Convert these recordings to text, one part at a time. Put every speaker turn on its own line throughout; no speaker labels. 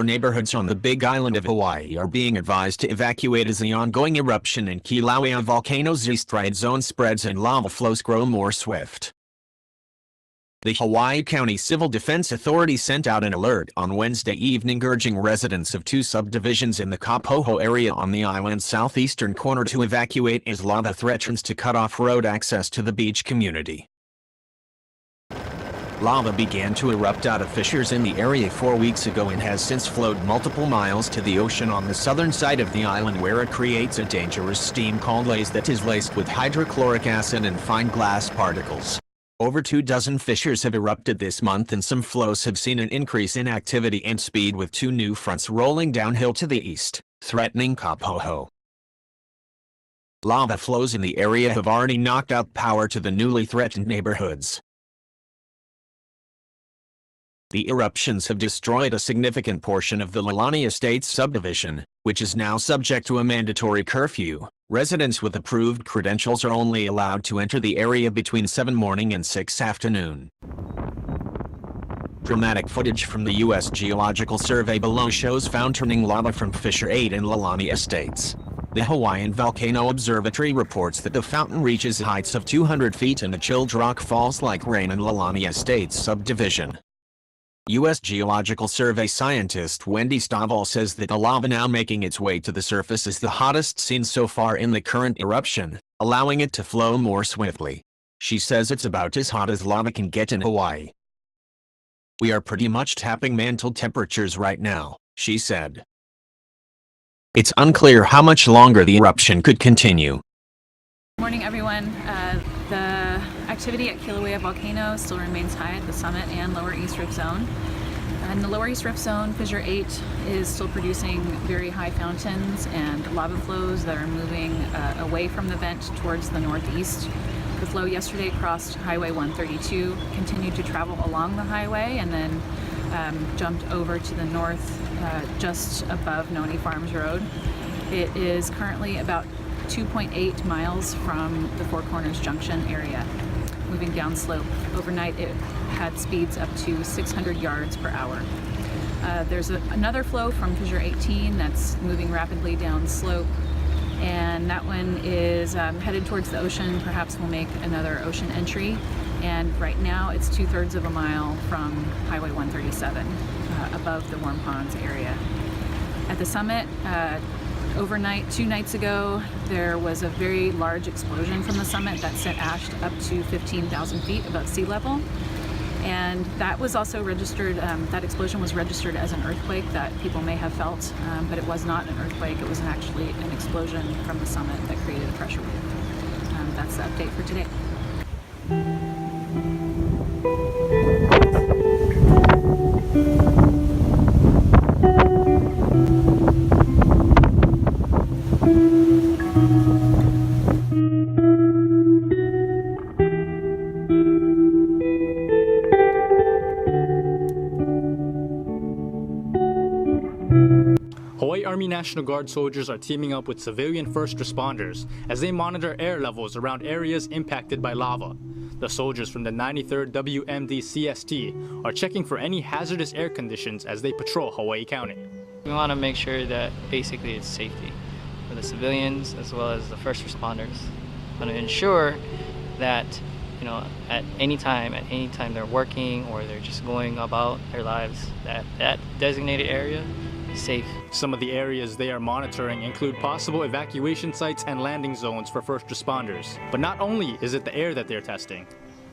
neighborhoods on the Big Island of Hawaii are being advised to evacuate as the ongoing eruption in Kilauea volcano's east red zone spreads and lava flows grow more swift. The Hawaii County Civil Defense Authority sent out an alert on Wednesday evening urging residents of two subdivisions in the Kapoho area on the island's southeastern corner to evacuate as lava threatens to cut off road access to the beach community. Lava began to erupt out of fissures in the area 4 weeks ago and has since flowed multiple miles to the ocean on the southern side of the island, where it creates a dangerous steam called laze that is laced with hydrochloric acid and fine glass particles. Over 24 fissures have erupted this month, and some flows have seen an increase in activity and speed, with two new fronts rolling downhill to the east, threatening Kapoho. Lava flows in the area have already knocked out power to the newly threatened neighborhoods. The eruptions have destroyed a significant portion of the Leilani Estates subdivision, which is now subject to a mandatory curfew. Residents with approved credentials are only allowed to enter the area between 7 morning and 6 afternoon. Dramatic footage from the U.S. Geological Survey below shows fountain lava from Fissure 8 in Leilani Estates. The Hawaiian Volcano Observatory reports that the fountain reaches heights of 200 feet and the chilled rock falls like rain in Leilani Estates subdivision. U.S. Geological Survey scientist Wendy Stovall says that the lava now making its way to the surface is the hottest seen so far in the current eruption, allowing it to flow more swiftly. She says it's about as hot as lava can get in Hawaii. "We are pretty much tapping mantle temperatures right now," she said. It's unclear how much longer the eruption could continue.
Morning, everyone. The activity at Kilauea Volcano still remains high at the summit and lower East Rift Zone. In the lower East Rift Zone, Fissure 8 is still producing very high fountains and lava flows that are moving away from the vent towards the northeast. The flow yesterday crossed Highway 132, continued to travel along the highway, and then jumped over to the north just above Noni Farms Road. It is currently about 2.8 miles from the Four Corners Junction area, moving downslope. Overnight it had speeds up to 600 yards per hour. There's another flow from Fissure 18 that's moving rapidly downslope, and that one is headed towards the ocean. Perhaps we'll make another ocean entry, and right now it's 2/3 of a mile from Highway 137 above the Warm Ponds area. At the summit, overnight, 2 nights ago, there was a very large explosion from the summit that sent ash up to 15,000 feet above sea level. And that was also registered, that explosion was registered as an earthquake that people may have felt, but it was not an earthquake. It was actually an explosion from the summit that created a pressure wave. That's the update for today.
Hawaii Army National Guard soldiers are teaming up with civilian first responders as they monitor air levels around areas impacted by lava. The soldiers from the 93rd WMD CST are checking for any hazardous air conditions as they patrol Hawaii County.
We want to make sure that basically it's safety for the civilians as well as the first responders. We want to ensure that, you know, at any time they're working or they're just going about their lives, that designated area is safe.
Some of the areas they are monitoring include possible evacuation sites and landing zones for first responders. But not only is it the air that they're testing,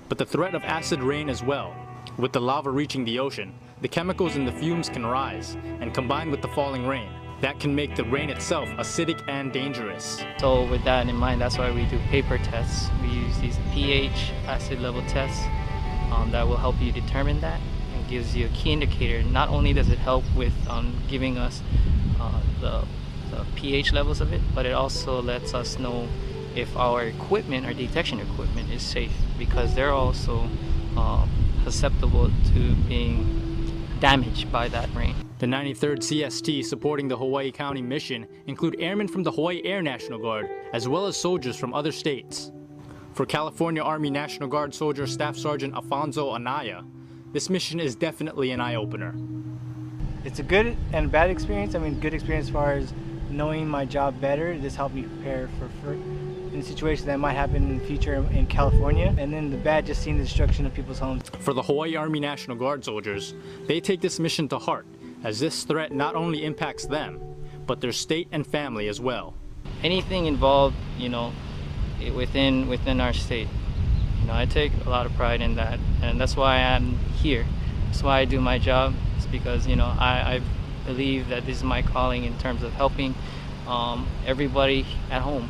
but the threat of acid rain as well. With the lava reaching the ocean, the chemicals in the fumes can rise, and combined with the falling rain, that can make the rain itself acidic and dangerous.
So with that in mind, that's why we do paper tests. We use these pH acid level tests that will help you determine that. It gives you a key indicator. Not only does it help with giving us the pH levels of it, but it also lets us know if our equipment, our detection equipment, is safe, because they're also susceptible to being damaged by that rain.
The 93rd CST supporting the Hawaii County mission include airmen from the Hawaii Air National Guard, as well as soldiers from other states. For California Army National Guard soldier Staff Sergeant Afonso Anaya, this mission is definitely an eye-opener.
it's a good and bad experience. I mean, good experience as far as knowing my job better. This helped me prepare for in situations that might happen in the future in California. And then the bad, just seeing the destruction of people's homes.
For the Hawaii Army National Guard soldiers, they take this mission to heart, as this threat not only impacts them, but their state and family as well.
Anything involved, within our state, I take a lot of pride in that, and that's why I'm here. That's why I do my job. It's because I believe that this is my calling in terms of helping everybody at home.